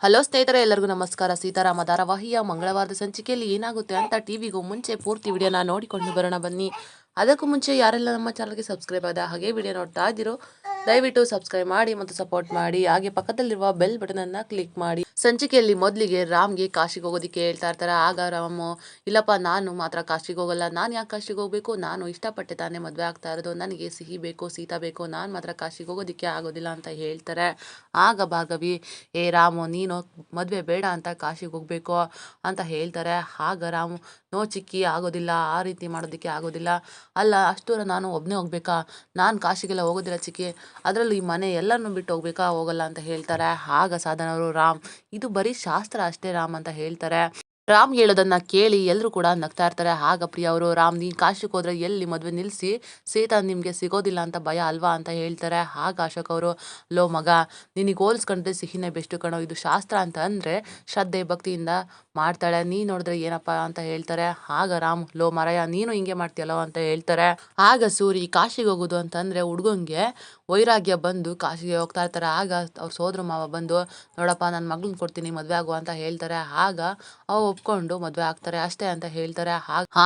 Hello ಸ್ನೇಹಿತರೆ, ಎಲ್ಲರಿಗೂ ನಮಸ್ಕಾರ. ಸೀತಾರಾಮ ಧಾರಾವಾಹಿಯ ಮಂಗಳವಾರದ ಸಂಚಿಕೆಯಲ್ಲಿ ಏನಾಗುತ್ತೆ ಅಂತ ಟಿವಿಗೂ ಮುಂಚೆ ಪೂರ್ತಿ ವಿಡಿಯೋನ ನೋಡಿಕೊಂಡು ಬರೋಣ ಬನ್ನಿ. ಅದಕ್ಕೂ ಮುಂಚೆ ಯಾರೆಲ್ಲ ನಮ್ಮ ಚಾನಲ್ಗೆ ಸಬ್ಸ್ಕ್ರೈಬ್ ಆದ ಹಾಗೆ ವಿಡಿಯೋ ನೋಡ್ತಾ ಇದ್ದೀರೋ ದಯವಿಟ್ಟು ಸಬ್ಸ್ಕ್ರೈಬ್ ಮಾಡಿ ಮತ್ತು ಸಪೋರ್ಟ್ ಮಾಡಿ. ಹಾಗೆ ಪಕ್ಕದಲ್ಲಿರುವ ಬೆಲ್ ಬಟನ್ ಅನ್ನ ಕ್ಲಿಕ್ ಮಾಡಿ. ಸಂಚಿಕೆಯಲ್ಲಿ ಮೊದಲಿಗೆ ರಾಮ್ಗೆ ಕಾಶಿಗೆ ಹೋಗೋದಿಕ್ಕೆ ಹೇಳ್ತಾ ಇರ್ತಾರೆ. ಆಗ ರಾಮು, ಇಲ್ಲಪ್ಪ ನಾನು ಮಾತ್ರ ಕಾಶಿಗೆ ಹೋಗಲ್ಲ, ನಾನು ಯಾಕೆ ಕಾಶಿಗೆ ಹೋಗ್ಬೇಕು, ನಾನು ಇಷ್ಟಪಟ್ಟೆ ತಾನೇ ಮದುವೆ ಆಗ್ತಾ ಇರೋದು, ನನಗೆ ಸಿಹಿ ಬೇಕು, ಸೀತಾ ಬೇಕು, ನಾನು ಮಾತ್ರ ಕಾಶಿಗೆ ಹೋಗೋದಿಕ್ಕೆ ಆಗೋದಿಲ್ಲ ಅಂತ ಹೇಳ್ತಾರೆ. ಆಗ ಭಾರ್ಗವಿ, ಏ ರಾಮು, ನೀನು ಮದುವೆ ಬೇಡ ಅಂತ ಕಾಶಿಗೆ ಹೋಗ್ಬೇಕು ಅಂತ ಹೇಳ್ತಾರೆ. ಆಗ ರಾಮು, ನೋ ಚಿಕ್ಕಿ, ಆಗೋದಿಲ್ಲ, ಆ ರೀತಿ ಮಾಡೋದಕ್ಕೆ ಆಗೋದಿಲ್ಲ. ಅಲ್ಲ, ಅಷ್ಟು ದೂರ ನಾನು ಒಬ್ಬನೇ ಹೋಗ್ಬೇಕಾ, ನಾನು ಕಾಶಿಗೆಲ್ಲ ಹೋಗೋದಿಲ್ಲ ಚಿಕ್ಕಿ, ಅದರಲ್ಲೂ ಈ ಮನೆ ಎಲ್ಲರನ್ನೂ ಬಿಟ್ಟು ಹೋಗ್ಬೇಕಾ, ಹೋಗಲ್ಲ ಅಂತ ಹೇಳ್ತಾರೆ. ಆಗ ಸಾಧನ ಅವರು, ರಾಮ್, ಇದು ಬರೀ ಶಾಸ್ತ್ರ ಅಷ್ಟೇ ರಾಮ್ ಅಂತ ಹೇಳ್ತಾರೆ. ರಾಮ್ ಹೇಳೋದನ್ನ ಕೇಳಿ ಎಲ್ಲರೂ ಕೂಡ ನಗ್ತಾ ಇರ್ತಾರೆ. ಆಗ ಪ್ರಿಯ ಅವರು, ರಾಮ್, ನೀನ್ ಕಾಶಿಗೆ ಹೋದ್ರೆ ಎಲ್ಲಿ ಮದುವೆ ನಿಲ್ಲಿಸಿ, ಸೀತಾ ನಿಮ್ಗೆ ಸಿಗೋದಿಲ್ಲ ಅಂತ ಭಯ ಅಲ್ವಾ ಅಂತ ಹೇಳ್ತಾರೆ. ಆಗ ಅಶೋಕ್ ಅವರು, ಲೋ ಮಗ, ನಿನಗೆ ಹೋಲಿಸ್ಕೊಂಡ್ರೆ ಸಿಹಿನೇ ಬೆಸ್ಟ್ ಕಣೋ, ಇದು ಶಾಸ್ತ್ರ ಅಂತ ಅಂದ್ರೆ ಶ್ರದ್ಧೆ ಭಕ್ತಿಯಿಂದ ಮಾಡ್ತಾಳೆ, ನೀ ನೋಡಿದ್ರೆ ಏನಪ್ಪಾ ಅಂತ ಹೇಳ್ತಾರೆ. ಆಗ ರಾಮ್, ಲೋ ಮರಯ್ಯ, ನೀನು ಹಿಂಗೆ ಮಾಡ್ತೀಯಲ್ಲೋ ಅಂತ ಹೇಳ್ತಾರೆ. ಆಗ ಸೂರಿ, ಕಾಶಿಗೆ ಹೋಗೋದು ಅಂತಂದ್ರೆ ಹುಡ್ಗಂಗೆ ವೈರಾಗ್ಯ ಬಂದು ಕಾಶಿಗೆ ಹೋಗ್ತಾ ಇರ್ತಾರೆ. ಆಗ ಅವ್ರ ಸೋದರ ಮಾವ ಬಂದು, ನೋಡಪ್ಪ ನನ್ನ ಮಗಳನ್ನ ಕೊಡ್ತೀನಿ ಮದ್ವೆ ಆಗು ಅಂತ ಹೇಳ್ತಾರೆ. ಆಗ ಅವ್ ಒಪ್ಕೊಂಡು ಮದ್ವೆ ಆಗ್ತಾರೆ ಅಷ್ಟೇ ಅಂತ ಹೇಳ್ತಾರೆ.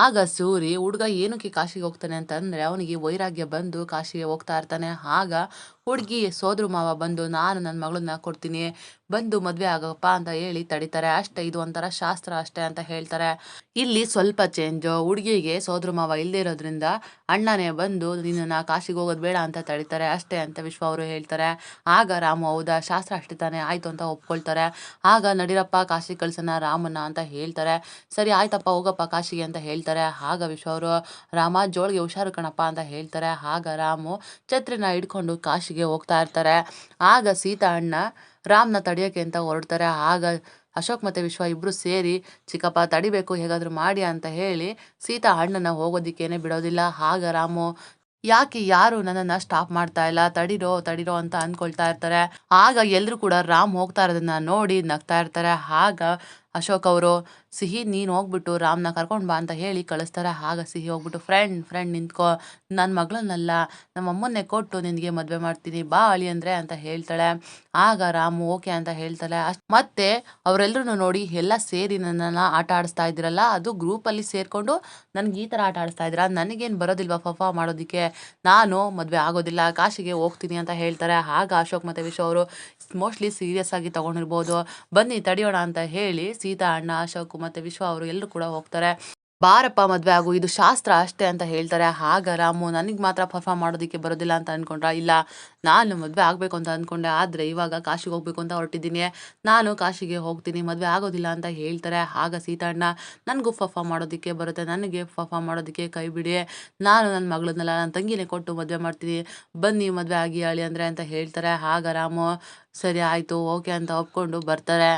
ಆಗ ಸೂರಿ, ಹುಡ್ಗ ಏನಕ್ಕೆ ಕಾಶಿಗೆ ಹೋಗ್ತಾನೆ ಅಂತಂದ್ರೆ ಅವನಿಗೆ ವೈರಾಗ್ಯ ಬಂದು ಕಾಶಿಗೆ ಹೋಗ್ತಾ ಇರ್ತಾನೆ. ಆಗ ಹುಡುಗಿ ಸೋದರ ಮಾವ ಬಂದು, ನಾನು ನನ್ನ ಮಗಳನ್ನ ಕೊಡ್ತೀನಿ, ಬಂದು ಮದ್ವೆ ಆಗಪ್ಪ ಅಂತ ಹೇಳಿ ತಡಿತಾರೆ. ಅಷ್ಟೇ, ಇದು ಒಂಥರ ಶಾಸ್ತ್ರ ಅಷ್ಟೇ ಅಂತ ಹೇಳ್ತಾರೆ. ಇಲ್ಲಿ ಸ್ವಲ್ಪ ಚೇಂಜ್, ಹುಡುಗಿಗೆ ಸೋದರ ಮಾವ ಇಲ್ಲದೆ ಇರೋದ್ರಿಂದ ಅಣ್ಣನೇ ಬಂದು ನಿನ್ನ ಕಾಶಿಗೆ ಹೋಗೋದು ಬೇಡ ಅಂತ ತಡಿತಾರೆ ಅಷ್ಟೇ ಅಂತ ವಿಶ್ವ ಅವರು ಹೇಳ್ತಾರೆ. ಆಗ ರಾಮು, ಹೌದಾ, ಶಾಸ್ತ್ರ ಅಷ್ಟೇ ತಾನೆ, ಆಯ್ತು ಅಂತ ಒಪ್ಕೊಳ್ತಾರೆ. ಆಗ ನಡಿರಪ್ಪ ಕಾಶಿ ಕಳ್ಸೋಣ ರಾಮನ್ನ ಅಂತ ಹೇಳ್ತಾರೆ. ಸರಿ ಆಯ್ತಪ್ಪ, ಹೋಗಪ್ಪ ಕಾಶಿಗೆ ಅಂತ ಹೇಳ್ತಾರೆ. ಆಗ ವಿಶ್ವ ಅವರು, ರಾಮ, ಜೋಳಿಗೆ ಹುಷಾರು ಕಣಪ್ಪ ಅಂತ ಹೇಳ್ತಾರೆ. ಆಗ ರಾಮು ಛತ್ರಿನ ಹಿಡ್ಕೊಂಡು ಕಾಶಿಗೆ ಹೋಗ್ತಾ ಇರ್ತಾರೆ. ಆಗ ಸೀತಾ ಅಣ್ಣ ರಾಮ್ನ ತಡಿಯೋಕೆ ಅಂತ ಹೊರಡ್ತಾರೆ. ಆಗ ಅಶೋಕ್ ಮತ್ತೆ ವಿಶ್ವ ಇಬ್ರು ಸೇರಿ, ಚಿಕ್ಕಪ್ಪ ತಡಿಬೇಕು ಹೇಗಾದ್ರೂ ಮಾಡಿ ಅಂತ ಹೇಳಿ ಸೀತಾ ಅಣ್ಣನ ಹೋಗೋದಿಕ್ಕೇನೆ ಬಿಡೋದಿಲ್ಲ. ಆಗ ರಾಮು, ಯಾಕೆ ಯಾರು ನನ್ನನ್ನ ಸ್ಟಾಪ್ ಮಾಡ್ತಾ ಇಲ್ಲ, ತಡಿರೋ ತಡಿರೋ ಅಂತ ಅನ್ಕೊಳ್ತಾ ಇರ್ತಾರೆ. ಆಗ ಎಲ್ರು ಕೂಡ ರಾಮ್ ಹೋಗ್ತಾ ಇರೋದನ್ನ ನೋಡಿ ನಗ್ತಾ ಇರ್ತಾರೆ. ಆಗ ಅಶೋಕ್ ಅವರು, ಸಿಹಿ ನೀನು ಹೋಗ್ಬಿಟ್ಟು ರಾಮ್ನ ಕರ್ಕೊಂಡು ಬಾ ಅಂತ ಹೇಳಿ ಕಳಿಸ್ತಾರೆ. ಆಗ ಸಿಹಿ ಹೋಗ್ಬಿಟ್ಟು, ಫ್ರೆಂಡ್ ನಿಂತ್ಕೋ, ನನ್ನ ಮಗಳನ್ನೆಲ್ಲ ನಮ್ಮ ಅಮ್ಮನ್ನೇ ಕೊಟ್ಟು ನಿನಗೆ ಮದುವೆ ಮಾಡ್ತೀನಿ, ಬಾ ಅಳಿ ಅಂದ್ರೆ ಅಂತ ಹೇಳ್ತಾಳೆ. ಆಗ ರಾಮು ಓಕೆ ಅಂತ ಹೇಳ್ತಾಳೆ. ಮತ್ತೆ ಅವರೆಲ್ಲರೂ ನೋಡಿ, ಎಲ್ಲ ಸೇರಿ ನನ್ನನ್ನ ಆಟ ಆಡಿಸ್ತಾ ಇದ್ದೀರಲ್ಲ, ಅದು ಗ್ರೂಪಲ್ಲಿ ಸೇರ್ಕೊಂಡು ನನ್ಗೆ ಈ ಥರ ಆಟ ಆಡಿಸ್ತಾ ಇದ್ದೀರಾ, ನನಗೇನು ಬರೋದಿಲ್ವಾ ಫಫಾ ಮಾಡೋದಕ್ಕೆ, ನಾನು ಮದುವೆ ಆಗೋದಿಲ್ಲ, ಕಾಶಿಗೆ ಹೋಗ್ತೀನಿ ಅಂತ ಹೇಳ್ತಾರೆ. ಆಗ ಅಶೋಕ್ ಮತ್ತು ವಿಶ್ವ ಅವರು ಮೋಸ್ಟ್ಲಿ ಸೀರಿಯಸ್ ಆಗಿ ತಗೊಂಡಿರ್ಬೋದು, ಬನ್ನಿ ತಡಿಯೋಣ ಅಂತ ಹೇಳಿ ಸೀತಾ ಅಣ್ಣ, ಅಶೋಕ್ ಮತ್ತು ವಿಶ್ವ ಅವರು ಎಲ್ಲರೂ ಕೂಡ ಹೋಗ್ತಾರೆ. ಬಾರಪ್ಪ ಮದ್ವೆ ಆಗು, ಇದು ಶಾಸ್ತ್ರ ಅಷ್ಟೇ ಅಂತ ಹೇಳ್ತಾರೆ. ಆಗ ರಾಮು, ನನಗೆ ಮಾತ್ರ ಪರ್ಫಾರ್ಮ್ ಮಾಡೋದಕ್ಕೆ ಬರೋದಿಲ್ಲ ಅಂತ ಅನ್ಕೊಂಡ್ರ, ಇಲ್ಲ, ನಾನು ಮದುವೆ ಆಗಬೇಕು ಅಂತ ಅಂದ್ಕೊಂಡೆ, ಆದರೆ ಇವಾಗ ಕಾಶಿಗೆ ಹೋಗ್ಬೇಕು ಅಂತ ಹೊರಟಿದ್ದೀನಿ, ನಾನು ಕಾಶಿಗೆ ಹೋಗ್ತೀನಿ, ಮದುವೆ ಆಗೋದಿಲ್ಲ ಅಂತ ಹೇಳ್ತಾರೆ. ಆಗ ಸೀತಣ್ಣ, ನನಗೂ ಪರ್ಫಾರ್ಮ್ ಮಾಡೋದಕ್ಕೆ ಬರುತ್ತೆ, ನನಗೆ ಪರ್ಫಾರ್ಮ್ ಮಾಡೋದಕ್ಕೆ ಕೈ ಬಿಡಿ, ನಾನು ನನ್ನ ಮಗಳನ್ನೆಲ್ಲ ನನ್ನ ತಂಗಿನೇ ಕೊಟ್ಟು ಮದುವೆ ಮಾಡ್ತೀನಿ, ಬನ್ನಿ ಮದುವೆ ಆಗಿ ಅಳಿ ಅಂದರೆ ಅಂತ ಹೇಳ್ತಾರೆ. ಆಗ ರಾಮು, ಸರಿ ಆಯಿತು ಓಕೆ ಅಂತ ಒಪ್ಕೊಂಡು ಬರ್ತಾರೆ.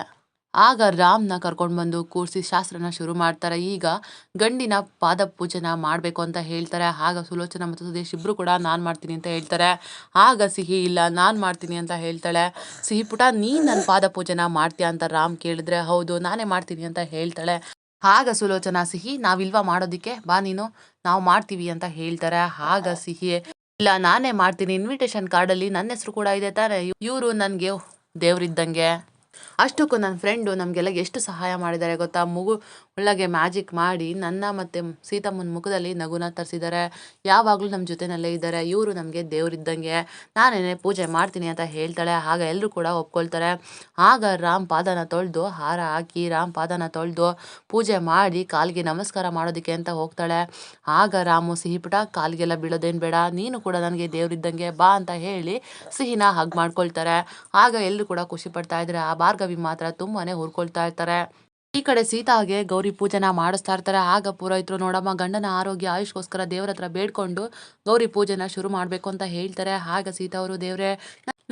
ಆಗ ರಾಮ್ನ ಕರ್ಕೊಂಡು ಬಂದು ಕೂರಿಸಿ ಶಾಸ್ತ್ರನ ಶುರು ಮಾಡ್ತಾರೆ. ಈಗ ಗಂಡಿನ ಪಾದ ಪೂಜೆನ ಮಾಡಬೇಕು ಅಂತ ಹೇಳ್ತಾರೆ. ಆಗ ಸುಲೋಚನಾ ಮತ್ತು ಸುದೇಶ್ ಇಬ್ಬರು ಕೂಡ ನಾನು ಮಾಡ್ತೀನಿ ಅಂತ ಹೇಳ್ತಾರೆ. ಆಗ ಸಿಹಿ, ಇಲ್ಲ ನಾನು ಮಾಡ್ತೀನಿ ಅಂತ ಹೇಳ್ತಾಳೆ. ಸಿಹಿ, ಪುಟ ನೀನು ನನ್ನ ಪಾದ ಪೂಜೆನ ಮಾಡ್ತೀಯಾ ಅಂತ ರಾಮ್ ಕೇಳಿದ್ರೆ, ಹೌದು ನಾನೇ ಮಾಡ್ತೀನಿ ಅಂತ ಹೇಳ್ತಾಳೆ. ಆಗ ಸುಲೋಚನಾ, ಸಿಹಿ ನಾವಿಲ್ವಾ ಮಾಡೋದಕ್ಕೆ, ಬಾ ನೀನು, ನಾವು ಮಾಡ್ತೀವಿ ಅಂತ ಹೇಳ್ತಾರೆ. ಆಗ ಸಿಹಿ, ಇಲ್ಲ ನಾನೇ ಮಾಡ್ತೀನಿ, ಇನ್ವಿಟೇಷನ್ ಕಾರ್ಡಲ್ಲಿ ನನ್ನ ಹೆಸರು ಕೂಡ ಇದೆ ತಾನೆ, ಇವರು ನನಗೆ ದೇವ್ರಿದ್ದಂಗೆ, ಅಷ್ಟಕ್ಕೂ ನನ್ನ ಫ್ರೆಂಡು ನಮಗೆಲ್ಲ ಎಷ್ಟು ಸಹಾಯ ಮಾಡಿದ್ದಾರೆ ಗೊತ್ತಾ, ಒಳಗೆ ಮ್ಯಾಜಿಕ್ ಮಾಡಿ ನನ್ನ ಮತ್ತು ಸೀತಮ್ಮನ ಮುಖದಲ್ಲಿ ನಗುನ ತರಿಸಿದ್ದಾರೆ, ಯಾವಾಗಲೂ ನಮ್ಮ ಜೊತೆನಲ್ಲೇ ಇದ್ದಾರೆ, ಇವರು ನಮಗೆ ದೇವರಿದ್ದಂಗೆ, ನಾನೇನೆ ಪೂಜೆ ಮಾಡ್ತೀನಿ ಅಂತ ಹೇಳ್ತಾಳೆ. ಆಗ ಎಲ್ಲರೂ ಕೂಡ ಒಪ್ಕೊಳ್ತಾರೆ. ಆಗ ರಾಮ್ ಪಾದನ ತೊಳೆದು ಹಾರ ಹಾಕಿ ರಾಮ್ ಪಾದನ ತೊಳೆದು ಪೂಜೆ ಮಾಡಿ ಕಾಲಿಗೆ ನಮಸ್ಕಾರ ಮಾಡೋದಕ್ಕೆ ಅಂತ ಹೋಗ್ತಾಳೆ. ಆಗ ರಾಮು, ಸಿಹಿ ಪುಟ ಕಾಲಿಗೆಲ್ಲ ಬೀಳೋದೇನು ಬೇಡ, ನೀನು ಕೂಡ ನನಗೆ ದೇವರಿದ್ದಂಗೆ, ಬಾ ಅಂತ ಹೇಳಿ ಸಿಹಿನ ಹಗ್ ಮಾಡ್ಕೊಳ್ತಾರೆ. ಆಗ ಎಲ್ಲರೂ ಕೂಡ ಖುಷಿ ಪಡ್ತಾ ಇದ್ದಾರೆ. ಆ ಭಾರ್ಗವಿ ಮಾತ್ರ ತುಂಬಾನೇ ಹುರ್ಕೊಳ್ತಾ ಇರ್ತಾರೆ. ಈ ಕಡೆ ಸೀತಾಗೆ ಗೌರಿ ಪೂಜೆನ ಮಾಡಿಸ್ತಾ ಇರ್ತಾರೆ. ಆಗ ಪುರೋಹಿತರು, ನೋಡಮ್ಮ, ಗಂಡನ ಆರೋಗ್ಯ ಆಯುಷ್ಗೋಸ್ಕರ ದೇವ್ರ ಹತ್ರ ಬೇಡ್ಕೊಂಡು ಗೌರಿ ಪೂಜೆನ ಶುರು ಮಾಡಬೇಕು ಅಂತ ಹೇಳ್ತಾರೆ. ಆಗ ಸೀತಾ ಅವರು, ದೇವ್ರೆ,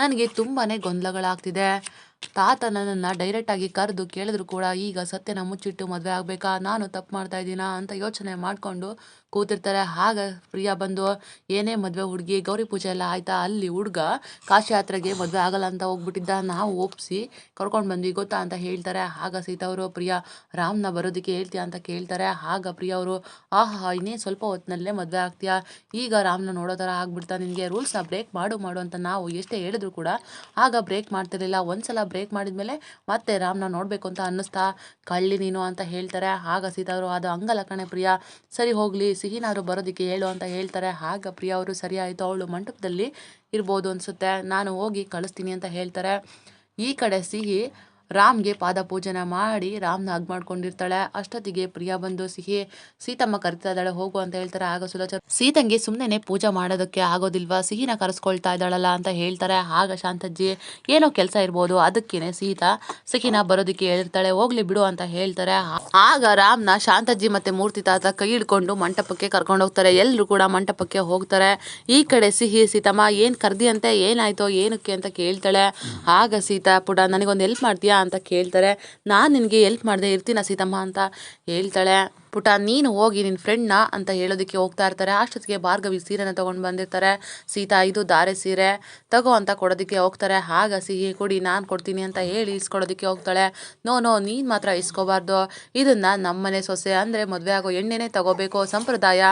ನನಗೆ ತುಂಬಾನೇ ಗೊಂದಲಗಳಾಗ್ತಿದೆ, ತಾತ ನನ್ನನ್ನು ಡೈರೆಕ್ಟಾಗಿ ಕರೆದು ಕೇಳಿದ್ರು ಕೂಡ ಈಗ ಸತ್ಯನ ಮುಚ್ಚಿಟ್ಟು ಮದುವೆ ಆಗಬೇಕಾ, ನಾನು ತಪ್ಪು ಮಾಡ್ತಾ ಇದ್ದೀನಾ ಅಂತ ಯೋಚನೆ ಮಾಡಿಕೊಂಡು ಕೂತಿರ್ತಾರೆ. ಆಗ ಪ್ರಿಯಾ ಬಂದು, ಏನೇ ಮದುವೆ ಹುಡುಗಿ, ಗೌರಿ ಪೂಜೆ ಎಲ್ಲ ಆಯ್ತಾ? ಅಲ್ಲಿ ಹುಡುಗ ಕಾಶಿ ಯಾತ್ರೆಗೆ ಮದುವೆ ಆಗಲ್ಲ ಅಂತ ಹೋಗ್ಬಿಟ್ಟಿದ್ದ, ನಾವು ಒಪ್ಪಿಸಿ ಕರ್ಕೊಂಡು ಬಂದ್ವಿ ಗೊತ್ತಾ ಅಂತ ಹೇಳ್ತಾರೆ. ಆಗ ಸೀತಾ ಅವರು, ಪ್ರಿಯಾ ರಾಮ್ನ ಬರೋದಕ್ಕೆ ಹೇಳ್ತೀಯಾ ಅಂತ ಕೇಳ್ತಾರೆ. ಆಗ ಪ್ರಿಯಾ ಅವರು, ಆಹಾ ಇನ್ನೇನು ಸ್ವಲ್ಪ ಹೊತ್ತಿನಲ್ಲೇ ಮದುವೆ ಆಗ್ತೀಯಾ, ಈಗ ರಾಮ್ನ ನೋಡೋ ಥರ ಆಗ್ಬಿಡ್ತಾ ನಿನಗೆ, ರೂಲ್ಸ್ನ ಬ್ರೇಕ್ ಮಾಡು ಅಂತ ನಾವು ಎಷ್ಟೇ ಹೇಳಿದ್ರು ಕೂಡ ಆಗ ಬ್ರೇಕ್ ಮಾಡ್ತಿರ್ಲಿಲ್ಲ. ಒಂದ್ಸಲ ಬ್ರೇಕ್ ಮಾಡಿದ್ಮೇಲೆ ಮತ್ತೆ ರಾಮ್ನ ನೋಡಬೇಕು ಅಂತ ಅನ್ನಿಸ್ತಾ, ಕಳ್ಳಿ ನೀನು ಅಂತ ಹೇಳ್ತಾರೆ. ಆಗ ಸೀತಾ ಅವರು, ಅದು ಹಂಗಲ್ಲ ಕಣೆ ಪ್ರಿಯಾ, ಸರಿ ಹೋಗಲಿ ಸಿಹಿನಾದ್ರು ಬರೋದಕ್ಕೆ ಹೇಳು ಅಂತ ಹೇಳ್ತಾರೆ. ಆಗ ಪ್ರಿಯಾ ಅವರು, ಸರಿ ಆಯಿತು, ಅವಳು ಮಂಟಪದಲ್ಲಿ ಇರ್ಬೋದು ಅನಿಸುತ್ತೆ, ನಾನು ಹೋಗಿ ಕಳಿಸ್ತೀನಿ ಅಂತ ಹೇಳ್ತಾರೆ. ಈ ಕಡೆ ಸಿಹಿ ರಾಮ್ಗೆ ಪಾದ ಪೂಜೆನ ಮಾಡಿ ರಾಮ್ನ ಹಗ್ ಮಾಡ್ಕೊಂಡಿರ್ತಾಳೆ. ಅಷ್ಟೊತ್ತಿಗೆ ಪ್ರಿಯಾ ಬಂದು, ಸಿಹಿ ಸೀತಮ್ಮ ಕರಿತಾ ಇದ್ದಾಳೆ ಹೋಗು ಅಂತ ಹೇಳ್ತಾರೆ. ಆಗ ಸುಲೋಚನ, ಸೀತಂಗೆ ಸುಮ್ಮನೆ ಪೂಜೆ ಮಾಡೋದಕ್ಕೆ ಆಗೋದಿಲ್ವಾ, ಸಿಹಿನ ಕರೆಸ್ಕೊಳ್ತಾ ಇದ್ದಾಳಲ್ಲ ಅಂತ ಹೇಳ್ತಾರೆ. ಆಗ ಶಾಂತಜ್ಜಿ, ಏನೋ ಕೆಲಸ ಇರ್ಬೋದು, ಅದಕ್ಕೇನೆ ಸಿಹಿನ ಬರೋದಕ್ಕೆ ಹೇಳಿರ್ತಾಳೆ, ಹೋಗ್ಲಿ ಬಿಡು ಅಂತ ಹೇಳ್ತಾರೆ. ಆಗ ರಾಮ್ನ ಶಾಂತಜ್ಜಿ ಮತ್ತೆ ಮೂರ್ತಿ ತಾತ ಕೈ ಹಿಡ್ಕೊಂಡು ಮಂಟಪಕ್ಕೆ ಕರ್ಕೊಂಡು ಹೋಗ್ತಾರೆ. ಎಲ್ಲರೂ ಕೂಡ ಮಂಟಪಕ್ಕೆ ಹೋಗ್ತಾರೆ. ಈ ಕಡೆ ಸಿಹಿ, ಸೀತಮ್ಮ ಏನು ಕರ್ದಿ ಏನಾಯ್ತೋ ಏನಕ್ಕೆ ಅಂತ ಕೇಳ್ತಾಳೆ. ಆಗ ಸೀತಾ, ಪುಟ ನನಗೊಂದು ಹೆಲ್ಪ್ ಮಾಡ್ತೀಯಾ ಅಂತ ಕೇಳ್ತಾರೆ. ನಾನು ನಿನಗೆ ಹೆಲ್ಪ್ ಮಾಡದೆ ಇರ್ತೀನ ಸೀತಮ್ಮ ಅಂತ ಹೇಳ್ತಾಳೆ. ಪುಟ ನೀನು ಹೋಗಿ ನಿನ್ನ ಫ್ರೆಂಡ್ನ ಅಂತ ಹೇಳೋದಕ್ಕೆ ಹೋಗ್ತಾ ಇರ್ತಾರೆ. ಅಷ್ಟೊತ್ತಿಗೆ ಭಾರ್ಗವಿ ಸೀರೆನ ತೊಗೊಂಡು ಬಂದಿರ್ತಾರೆ. ಸೀತಾ, ಇದು ಧಾರೆ ಸೀರೆ ತಗೋ ಅಂತ ಕೊಡೋದಕ್ಕೆ ಹೋಗ್ತಾರೆ. ಆಗ ಸಿಹಿ, ಕೊಡಿ ನಾನು ಕೊಡ್ತೀನಿ ಅಂತ ಹೇಳಿ ಇಸ್ಕೊಡೋದಕ್ಕೆ ಹೋಗ್ತಾಳೆ. ನೋ ನೀನು ಮಾತ್ರ ಇಸ್ಕೋಬಾರ್ದು, ಇದನ್ನು ನಮ್ಮನೆ ಸೊಸೆ ಅಂದರೆ ಮದುವೆ ಆಗೋ ಎಣ್ಣೆನೇ ತಗೋಬೇಕು, ಸಂಪ್ರದಾಯ,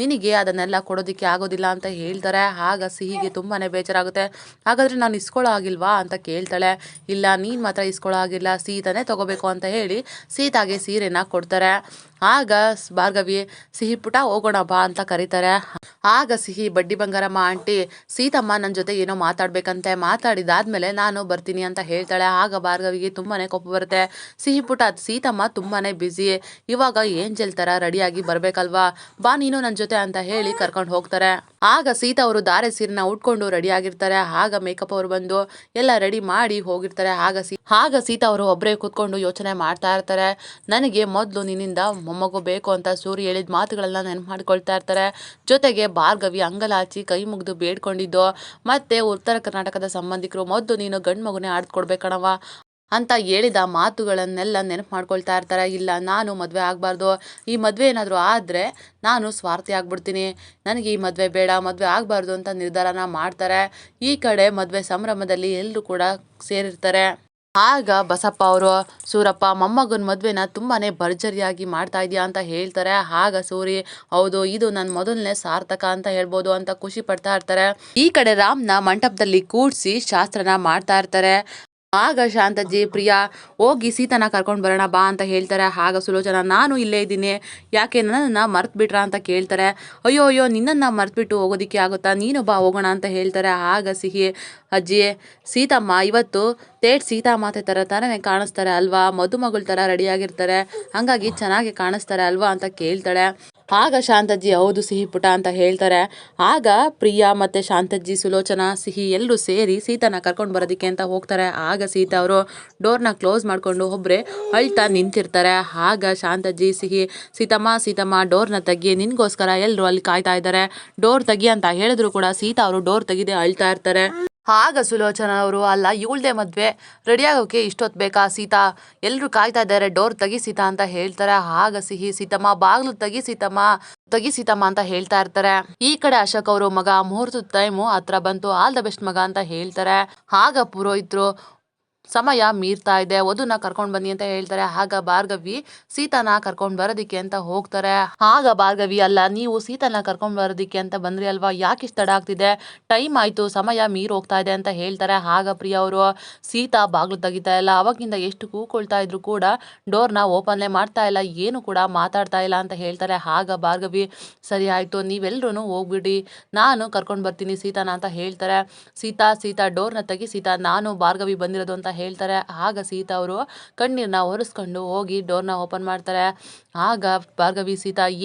ನಿನಗೆ ಅದನ್ನೆಲ್ಲ ಕೊಡೋದಕ್ಕೆ ಆಗೋದಿಲ್ಲ ಅಂತ ಹೇಳ್ತಾರೆ. ಆಗ ಸಿಹಿಗೆ ತುಂಬಾ ಬೇಜಾರಾಗುತ್ತೆ. ಹಾಗಾದರೆ ನಾನು ಇಸ್ಕೊಳ್ಳೋ ಆಗಿಲ್ವಾ ಅಂತ ಕೇಳ್ತಾಳೆ. ಇಲ್ಲ, ನೀನು ಮಾತ್ರ ಇಸ್ಕೊಳ್ಳೋ ಆಗಿಲ್ಲ, ಸೀತಾನೇ ತಗೋಬೇಕು ಅಂತ ಹೇಳಿ ಸೀತಾಗೆ ಸೀರೆನ ಕೊಡ್ತಾರೆ. ಆಗ ಭಾರ್ಗವಿ, ಸಿಹಿ ಪುಟ ಹೋಗೋಣ ಬಾ ಅಂತ ಕರೀತಾರೆ. ಆಗ ಸಿಹಿ, ಬಡ್ಡಿ ಬಂಗಾರಮ್ಮ ಆಂಟಿ, ಸೀತಮ್ಮ ನನ್ನ ಜೊತೆ ಏನೋ ಮಾತಾಡ್ಬೇಕಂತೆ, ಮಾತಾಡಿದಾದ್ಮೇಲೆ ನಾನು ಬರ್ತೀನಿ ಅಂತ ಹೇಳ್ತಾಳೆ. ಆಗ ಭಾರ್ಗವಿಗೆ ತುಂಬಾನೇ ಕೋಪ ಬರುತ್ತೆ. ಸಿಹಿ ಪುಟ, ಸೀತಮ್ಮ ತುಂಬಾನೇ ಬ್ಯುಸಿ, ಇವಾಗ ಏಂಜಲ್ ಥರ ರೆಡಿಯಾಗಿ ಬರ್ಬೇಕಲ್ವಾ, ಬಾ ನೀನು ನನ್ನ ಜೊತೆ ಅಂತ ಹೇಳಿ ಕರ್ಕೊಂಡು ಹೋಗ್ತಾರೆ. ಆಗ ಸೀತಾ ಅವರು ಧಾರೆ ಸೀರೆನ ಉಟ್ಕೊಂಡು ರೆಡಿ ಆಗಿರ್ತಾರೆ. ಆಗ ಮೇಕಪ್ ಅವರು ಬಂದು ಎಲ್ಲ ರೆಡಿ ಮಾಡಿ ಹೋಗಿರ್ತಾರೆ. ಆಗ ಸೀತಾ ಅವರು ಒಬ್ಬರೇ ಕೂತ್ಕೊಂಡು ಯೋಚನೆ ಮಾಡ್ತಾ ಇರ್ತಾರೆ. ನನಗೆ ಮೊದಲು ನಿನ್ನಿಂದ ಮೊಮ್ಮಗು ಬೇಕು ಅಂತ ಸೂರಿ ಹೇಳಿದ ಮಾತುಗಳೆಲ್ಲ ನೆನಪು ಮಾಡ್ಕೊಳ್ತಾ ಇರ್ತಾರೆ. ಜೊತೆಗೆ ಭಾರ್ಗವಿ ಅಂಗಲಾಚಿ ಕೈ ಮುಗಿದು ಬೇಡ್ಕೊಂಡಿದ್ದು, ಮತ್ತೆ ಉತ್ತರ ಕರ್ನಾಟಕದ ಸಂಬಂಧಿಕರು ಮೊದಲು ನೀನು ಗಂಡು ಮಗುನೇ ಆಡ್ಕೊಡ್ಬೇಕಣವ ಅಂತ ಹೇಳಿದ ಮಾತುಗಳನ್ನೆಲ್ಲ ನೆನಪು ಮಾಡ್ಕೊಳ್ತಾ ಇರ್ತಾರೆ. ಇಲ್ಲ, ನಾನು ಮದುವೆ ಆಗಬಾರ್ದು, ಈ ಮದುವೆ ಏನಾದರೂ ಆದರೆ ನಾನು ಸ್ವಾರ್ಥಿ ಆಗ್ಬಿಡ್ತೀನಿ, ನನಗೆ ಈ ಮದುವೆ ಬೇಡ, ಮದುವೆ ಆಗಬಾರ್ದು ಅಂತ ನಿರ್ಧಾರನ ಮಾಡ್ತಾರೆ. ಈ ಕಡೆ ಮದುವೆ ಸಂಭ್ರಮದಲ್ಲಿ ಎಲ್ಲರೂ ಕೂಡ ಸೇರಿರ್ತಾರೆ. ಆಗ ಬಸಪ್ಪ ಅವರು, ಸೂರಪ್ಪ ಮೊಮ್ಮಗನ ಮದುವೆನ ತುಂಬಾ ಭರ್ಜರಿಯಾಗಿ ಮಾಡ್ತಾ ಇದೆಯಾ ಅಂತ ಹೇಳ್ತಾರೆ. ಆಗ ಸೂರಿ, ಹೌದು, ಇದು ನನ್ನ ಮೊದಲನೇ ಸಾರ್ಥಕ ಅಂತ ಹೇಳ್ಬೋದು ಅಂತ ಖುಷಿ ಪಡ್ತಾ ಇರ್ತಾರೆ. ಈ ಕಡೆ ರಾಮ್ನ ಮಂಟಪದಲ್ಲಿ ಕೂಡಿಸಿ ಶಾಸ್ತ್ರನ ಮಾಡ್ತಾ ಇರ್ತಾರೆ. ಆಗ ಶಾಂತಜ್ಜಿ, ಪ್ರಿಯಾ ಹೋಗಿ ಸೀತನ ಕರ್ಕೊಂಡು ಬರೋಣ ಬಾ ಅಂತ ಹೇಳ್ತಾರೆ. ಆಗ ಸುಲೋಚನ, ನಾನು ಇಲ್ಲೇ ಇದ್ದೀನಿ, ಯಾಕೆ ನನ್ನನ್ನು ಮರ್ತು ಬಿಟ್ರಾ ಅಂತ ಕೇಳ್ತಾರೆ. ಅಯ್ಯೋ ನಿನ್ನನ್ನು ಮರ್ತ್ಬಿಟ್ಟು ಹೋಗೋದಿಕ್ಕೆ ಆಗುತ್ತಾ, ನೀನು ಬಾ ಹೋಗೋಣ ಅಂತ ಹೇಳ್ತಾರೆ. ಆಗ ಸಿಹಿ, ಅಜ್ಜಿ ಸೀತಮ್ಮ ಇವತ್ತು ತೇಟ್ ಸೀತಾ ಮಾತೆ ಥರನೇ ಕಾಣಿಸ್ತಾರೆ ಅಲ್ವಾ, ಮದುಮಗಳ ಥರ ರೆಡಿಯಾಗಿರ್ತಾರೆ, ಹಂಗಾಗಿ ಚೆನ್ನಾಗಿ ಕಾಣಿಸ್ತಾರೆ ಅಲ್ವಾ ಅಂತ ಕೇಳ್ತಾಳೆ. ಆಗ ಶಾಂತಜ್ಜಿ, ಹೌದು ಸಿಹಿ ಪುಟ ಅಂತ ಹೇಳ್ತಾರೆ. ಆಗ ಪ್ರಿಯಾ ಮತ್ತು ಶಾಂತಜ್ಜಿ, ಸುಲೋಚನಾ, ಸಿಹಿ ಎಲ್ಲರೂ ಸೇರಿ ಸೀತಾನ ಕರ್ಕೊಂಡು ಬರೋದಕ್ಕೆ ಅಂತ ಹೋಗ್ತಾರೆ. ಆಗ ಸೀತಾ ಅವರು ಡೋರ್ನ ಕ್ಲೋಸ್ ಮಾಡಿಕೊಂಡು ಒಬ್ಬರೇ ಅಳ್ತಾ ನಿಂತಿರ್ತಾರೆ. ಆಗ ಶಾಂತಜ್ಜಿ, ಸಿಹಿ, ಸೀತಮ್ಮ ಡೋರ್ನ ತೆಗಿ, ನಿನಗೋಸ್ಕರ ಎಲ್ಲರೂ ಅಲ್ಲಿ ಕಾಯ್ತಾ ಇದ್ದಾರೆ, ಡೋರ್ ತೆಗಿ ಅಂತ ಹೇಳಿದ್ರು ಕೂಡ ಸೀತಾ ಅವರು ಡೋರ್ ತೆಗಿದೇ ಅಳ್ತಾ ಇರ್ತಾರೆ. ಆಗ ಸುಲೋಚನಾ ಅವರು, ಅಲ್ಲ ಇವಳ್ದೆ ಮದುವೆ ರೆಡಿಯಾಗೋಕೆ ಇಷ್ಟೊತ್ತು ಬೇಕಾ ಸೀತಾ, ಎಲ್ಲರೂ ಕಾಯ್ತಾ ಇದ್ದಾರೆ, ಡೋರ್ ತೆಗಿ ಸೀತಾ ಅಂತ ಹೇಳ್ತಾರೆ. ಆಗ ಸಿಹಿ, ಸೀತಮ್ಮ ಬಾಗ್ಲು ತೆಗಿ ಸೀತಮ್ಮ ಅಂತ ಹೇಳ್ತಾ ಇರ್ತಾರೆ. ಈ ಕಡೆ ಅಶೋಕ್ ಅವರು, ಮಗ ಮುಹೂರ್ತದ ಟೈಮು ಹತ್ರ ಬಂತು, ಆಲ್ ದ ಬೆಸ್ಟ್ ಮಗ ಅಂತ ಹೇಳ್ತಾರೆ. ಆಗ ಪುರೋಹಿತರು, ಸಮಯ ಮೀರ್ತಾ ಇದೆ, ವಧುನ ಕರ್ಕೊಂಡು ಬನ್ನಿ ಅಂತ ಹೇಳ್ತಾರೆ. ಆಗ ಭಾರ್ಗವಿ ಸೀತಾನ ಕರ್ಕೊಂಡು ಬರೋದಿಕ್ಕೆ ಅಂತ ಹೋಗ್ತಾರೆ. ಆಗ ಭಾರ್ಗವಿ, ಅಲ್ಲ ನೀವು ಸೀತಾನ ಕರ್ಕೊಂಡು ಬರೋದಿಕ್ಕೆ ಅಂತ ಬಂದ್ರಿ ಅಲ್ವಾ, ಯಾಕೆ ಇಷ್ಟು ತಡ ಆಗ್ತಿದೆ, ಟೈಮ್ ಆಯಿತು, ಸಮಯ ಮೀರ್ ಹೋಗ್ತಾ ಇದೆ ಅಂತ ಹೇಳ್ತಾರೆ. ಆಗ ಪ್ರಿಯಾ ಅವರು, ಸೀತಾ ಬಾಗ್ಲು ತೆಗಿತಾ ಇಲ್ಲ, ಅವಾಗಿಂದ ಎಷ್ಟು ಕೂಕೊಳ್ತಾ ಇದ್ರು ಕೂಡ ಡೋರ್ನ ಓಪನ್ಲೇ ಮಾಡ್ತಾ ಇಲ್ಲ, ಏನು ಕೂಡ ಮಾತಾಡ್ತಾ ಇಲ್ಲ ಅಂತ ಹೇಳ್ತಾರೆ. ಆಗ ಭಾರ್ಗವಿ, ಸರಿ ಆಯಿತು, ನೀವೆಲ್ಲರೂ ಹೋಗ್ಬಿಡಿ, ನಾನು ಕರ್ಕೊಂಡು ಬರ್ತೀನಿ ಸೀತಾನ ಅಂತ ಹೇಳ್ತಾರೆ. ಸೀತಾ ಡೋರ್ನ ತೆಗಿ ಸೀತಾ, ನಾನು ಭಾರ್ಗವಿ ಬಂದಿರೋದು ಅಂತ ಹೇಳ್ತಾರೆ. ಆಗ ಸೀತಾ ಅವರು ಕಣ್ಣೀರನ್ನ ಒರೆಸ್ಕೊಂಡು ಹೋಗಿ ಡೋರ್ನ ಓಪನ್ ಮಾಡ್ತಾರೆ. ಆಗ ಭಾರ್ಗವಿ,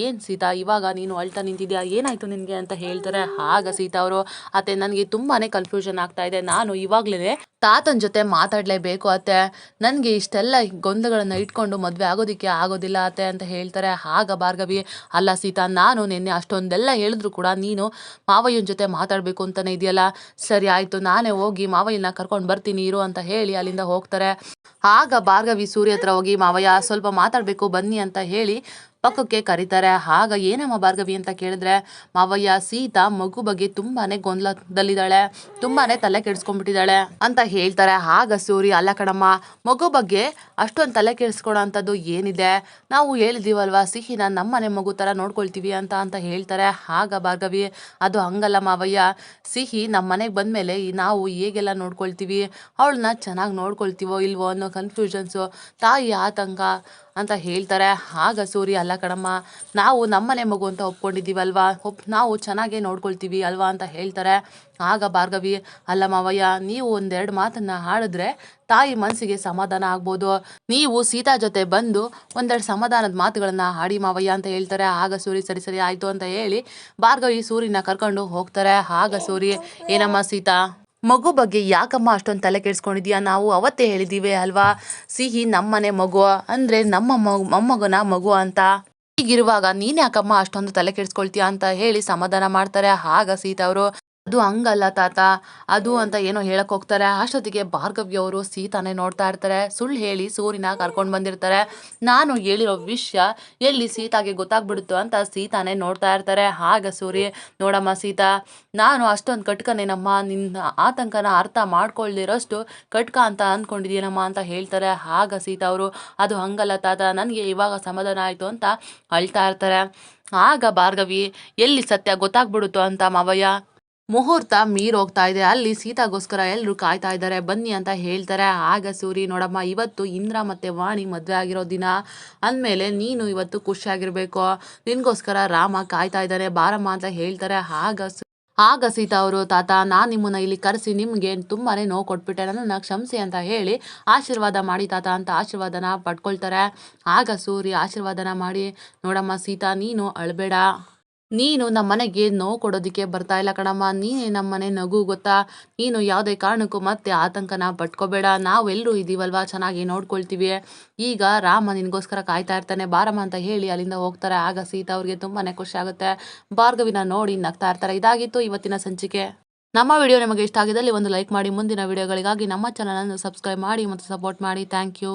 ಏನು ಸೀತಾ ಇವಾಗ ನೀನು ಅಳ್ತಾ ನಿಂತಿದ್ಯಾ, ಏನಾಯ್ತು ನಿನಗೆ ಅಂತ ಹೇಳ್ತಾರೆ. ಆಗ ಸೀತಾ ಅವರು, ಅತ್ತೆ ನನಗೆ ತುಂಬಾನೇ ಕನ್ಫ್ಯೂಷನ್ ಆಗ್ತಾ ಇದೆ, ನಾನು ಇವಾಗಲೇ ತಾತನ ಜೊತೆ ಮಾತಾಡಲೇಬೇಕು ಅತ್ತೆ, ನನಗೆ ಇಷ್ಟೆಲ್ಲ ಗೊಂದಲಗಳನ್ನು ಇಟ್ಕೊಂಡು ಮದುವೆ ಆಗೋದಕ್ಕೆ ಆಗೋದಿಲ್ಲ ಅತ್ತೆ ಅಂತ ಹೇಳ್ತಾರೆ. ಆಗ ಭಾರ್ಗವಿ, ಅಲ್ಲ ಸೀತಾ, ನಾನು ನಿನ್ನೆ ಅಷ್ಟೊಂದೆಲ್ಲ ಹೇಳಿದ್ರು ಕೂಡ ನೀನು ಮಾವಯ್ಯನ ಜೊತೆ ಮಾತಾಡಬೇಕು ಅಂತಲೇ ಇದೆಯಲ್ಲ, ಸರಿ ಆಯಿತು, ನಾನೇ ಹೋಗಿ ಮಾವಯ್ಯನ ಕರ್ಕೊಂಡು ಬರ್ತೀನಿ ಇರು ಅಂತ ಹೇಳಿ ಅಲ್ಲಿಂದ ಹೋಗ್ತಾರೆ. ಆಗ ಭಾರ್ಗವಿ ಸೂರ್ಯ ಹತ್ರ ಹೋಗಿ, ಮಾವಯ್ಯ ಸ್ವಲ್ಪ ಮಾತಾಡಬೇಕು ಬನ್ನಿ ಅಂತ ಹೇಳಿ ಪಕ್ಕಕ್ಕೆ ಕರೀತಾರೆ. ಆಗ ಏನಮ್ಮ ಭಾರ್ಗವಿ ಅಂತ ಕೇಳಿದ್ರೆ, ಮಾವಯ್ಯ ಸೀತಾ ಮಗು ಬಗ್ಗೆ ತುಂಬಾನೇ ಗೊಂದಲದಲ್ಲಿದ್ದಾಳೆ, ತುಂಬಾನೇ ತಲೆ ಕೆಡಿಸ್ಕೊಂಡ್ಬಿಟ್ಟಿದ್ದಾಳೆ ಅಂತ ಹೇಳ್ತಾರೆ. ಆಗ ಸೂರಿ, ಅಲ್ಲ ಕಣಮ್ಮ, ಮಗು ಬಗ್ಗೆ ಅಷ್ಟೊಂದು ತಲೆ ಕೆಡಿಸ್ಕೊಳೋ ಅಂಥದ್ದು ಏನಿದೆ, ನಾವು ಹೇಳಿದೀವಲ್ವಾ ಸಿಹಿನ ನಮ್ಮನೆ ಮಗು ಥರ ನೋಡ್ಕೊಳ್ತೀವಿ ಅಂತ ಅಂತ ಹೇಳ್ತಾರೆ. ಆಗ ಭಾರ್ಗವಿ, ಅದು ಹಂಗಲ್ಲ ಮಾವಯ್ಯ, ಸಿಹಿ ನಮ್ಮ ಮನೆಗೆ ಬಂದಮೇಲೆ ನಾವು ಹೇಗೆಲ್ಲ ನೋಡ್ಕೊಳ್ತೀವಿ, ಅವಳನ್ನ ಚೆನ್ನಾಗಿ ನೋಡ್ಕೊಳ್ತೀವೋ ಇಲ್ವೋ ಅನ್ನೋ ಕನ್ಫ್ಯೂಷನ್ಸು, ತಾಯಿ ಆತಂಕ ಅಂತ ಹೇಳ್ತಾರೆ. ಆಗ ಸೂರಿ, ಅಲ್ಲ ಕಣಮ್ಮ, ನಾವು ನಮ್ಮನೆ ಮಗು ಅಂತ ಒಪ್ಕೊಂಡಿದ್ದೀವಲ್ವಾ, ನಾವು ಚೆನ್ನಾಗೇ ನೋಡ್ಕೊಳ್ತೀವಿ ಅಲ್ವಾ ಅಂತ ಹೇಳ್ತಾರೆ. ಆಗ ಭಾರ್ಗವಿ, ಅಲ್ಲ ಮಾವಯ್ಯ, ನೀವು ಒಂದೆರಡು ಮಾತನ್ನ ಆಡಿದ್ರೆ ತಾಯಿ ಮನಸ್ಸಿಗೆ ಸಮಾಧಾನ ಆಗ್ಬೋದು, ನೀವು ಸೀತಾ ಜೊತೆ ಬಂದು ಒಂದೆರಡು ಸಮಾಧಾನದ ಮಾತುಗಳನ್ನ ಆಡಿ ಮಾವಯ್ಯ ಅಂತ ಹೇಳ್ತಾರೆ. ಆಗ ಸೂರಿ, ಸರಿ ಸರಿ ಆಯ್ತು ಅಂತ ಹೇಳಿ ಭಾರ್ಗವಿ ಸೂರಿನ ಕರ್ಕೊಂಡು ಹೋಗ್ತಾರೆ. ಆಗ ಸೂರಿ, ಏನಮ್ಮ ಸೀತಾ, ಮಗು ಬಗ್ಗೆ ಯಾಕಮ್ಮ ಅಷ್ಟೊಂದು ತಲೆ ಕೆಡಿಸ್ಕೊಂಡಿದ್ಯಾ, ನಾವು ಅವತ್ತೇ ಹೇಳಿದ್ದೀವಿ ಅಲ್ವಾ, ಸಿಹಿ ನಮ್ಮನೆ ಮಗು ಅಂದರೆ ನಮ್ಮ ಮೊಮ್ಮಗನ ಮಗು ಅಂತ, ಹೀಗಿರುವಾಗ ನೀನು ಯಾಕಮ್ಮ ಅಷ್ಟೊಂದು ತಲೆ ಕೆಡಿಸ್ಕೊಳ್ತೀಯ ಅಂತ ಹೇಳಿ ಸಮಾಧಾನ ಮಾಡ್ತಾರೆ. ಆಗ ಸೀತಾ ಅವರು, ಅದು ಹಂಗಲ್ಲ ತಾತ, ಅದು ಅಂತ ಏನೋ ಹೇಳಕ್ ಹೋಗ್ತಾರೆ. ಅಷ್ಟೊತ್ತಿಗೆ ಭಾರ್ಗವಿ ಅವರು ಸೀತಾನೇ ನೋಡ್ತಾ ಇರ್ತಾರೆ. ಸುಳ್ಳು ಹೇಳಿ ಸೂರಿನ ಕರ್ಕೊಂಡು ಬಂದಿರ್ತಾರೆ. ನಾನು ಹೇಳಿರೋ ವಿಷಯ ಎಲ್ಲಿ ಸೀತಾಗೆ ಗೊತ್ತಾಗ್ಬಿಡುತ್ತೋ ಅಂತ ಸೀತಾನೇ ನೋಡ್ತಾ ಇರ್ತಾರೆ. ಆಗ ಸೂರಿ, ನೋಡಮ್ಮ ಸೀತಾ, ನಾನು ಅಷ್ಟೊಂದು ಕಟ್ಕನೇನಮ್ಮ, ನಿನ್ನ ಆತಂಕನ ಅರ್ಥ ಮಾಡ್ಕೊಳ್ದಿರೋಷ್ಟು ಕಟ್ಕ ಅಂತ ಅಂದ್ಕೊಂಡಿದ್ದೀನಮ್ಮ ಅಂತ ಹೇಳ್ತಾರೆ. ಆಗ ಸೀತಾ ಅವರು, ಅದು ಹಂಗಲ್ಲ ತಾತ, ನನಗೆ ಇವಾಗ ಸಮಾಧಾನ ಆಯಿತು ಅಂತ ಅಳ್ತಾ ಇರ್ತಾರೆ. ಆಗ ಭಾರ್ಗವಿ, ಎಲ್ಲಿ ಸತ್ಯ ಗೊತ್ತಾಗ್ಬಿಡುತ್ತೋ ಅಂತ ಮಾವಯ್ಯ, ಮುಹೂರ್ತ ಮೀರೋಗ್ತಾ ಇದೆ, ಅಲ್ಲಿ ಸೀತಾಗೋಸ್ಕರ ಎಲ್ಲರೂ ಕಾಯ್ತಾ ಇದ್ದಾರೆ, ಬನ್ನಿ ಅಂತ ಹೇಳ್ತಾರೆ. ಆಗ ಸೂರಿ, ನೋಡಮ್ಮ, ಇವತ್ತು ಇಂದ್ರ ಮತ್ತೆ ವಾಣಿ ಮದುವೆ ಆಗಿರೋ ದಿನ ಅಂದಮೇಲೆ ನೀನು ಇವತ್ತು ಖುಷಿಯಾಗಿರ್ಬೇಕು, ನಿನ್ಗೋಸ್ಕರ ರಾಮ ಕಾಯ್ತಾ ಇದ್ದಾನೆ, ಬಾರಮ್ಮ ಅಂತ ಹೇಳ್ತಾರೆ. ಆಗ ಸೀತಾ ಅವರು, ತಾತ, ನಾನು ನಿಮ್ಮನ್ನ ಇಲ್ಲಿ ಕರೆಸಿ ನಿಮಗೆ ತುಂಬಾನೇ ನೋವು ಕೊಟ್ಬಿಟ್ಟೆ, ನನ್ನನ್ನು ಕ್ಷಮಿಸಿ ಅಂತ ಹೇಳಿ ಆಶೀರ್ವಾದ ಮಾಡಿ ತಾತ ಅಂತ ಆಶೀರ್ವಾದನ ಪಡ್ಕೊಳ್ತಾರೆ. ಆಗ ಸೂರಿ ಆಶೀರ್ವಾದನ ಮಾಡಿ, ನೋಡಮ್ಮ ಸೀತಾ, ನೀನು ಅಳಬೇಡ, ನೀನು ನಮ್ಮ ಮನೆಗೆ ನೋವು ಕೊಡೋದಕ್ಕೆ ಬರ್ತಾ ಇಲ್ಲ ಕಣಮ್ಮ, ನೀನೇ ನಮ್ಮ ಮನೆ ನಗು ಗೊತ್ತಾ, ನೀನು ಯಾವುದೇ ಕಾರಣಕ್ಕೂ ಮತ್ತೆ ಆತಂಕನ ಪಟ್ಕೋಬೇಡ, ನಾವೆಲ್ಲರೂ ಇದ್ದೀವಲ್ವಾ, ಚೆನ್ನಾಗಿ ನೋಡ್ಕೊಳ್ತೀವಿ, ಈಗ ರಾಮ ನಿನಗೋಸ್ಕರ ಕಾಯ್ತಾ ಇರ್ತಾನೆ, ಬಾರಮ್ಮ ಅಂತ ಹೇಳಿ ಅಲ್ಲಿಂದ ಹೋಗ್ತಾರೆ. ಆಗ ಸೀತಾ ಅವ್ರಿಗೆ ತುಂಬಾನೇ ಖುಷಿ ಆಗುತ್ತೆ, ಭಾರ್ಗವಿನ ನೋಡಿ ನಗ್ತಾ ಇರ್ತಾರೆ. ಇದಾಗಿತ್ತು ಇವತ್ತಿನ ಸಂಚಿಕೆ. ನಮ್ಮ ವಿಡಿಯೋ ನಿಮಗೆ ಇಷ್ಟ ಆಗಿದ್ದಲ್ಲಿ ಒಂದು ಲೈಕ್ ಮಾಡಿ, ಮುಂದಿನ ವಿಡಿಯೋಗಳಿಗಾಗಿ ನಮ್ಮ ಚಾನಲನ್ನು ಸಬ್ಸ್ಕ್ರೈಬ್ ಮಾಡಿ ಮತ್ತು ಸಪೋರ್ಟ್ ಮಾಡಿ. Thank you.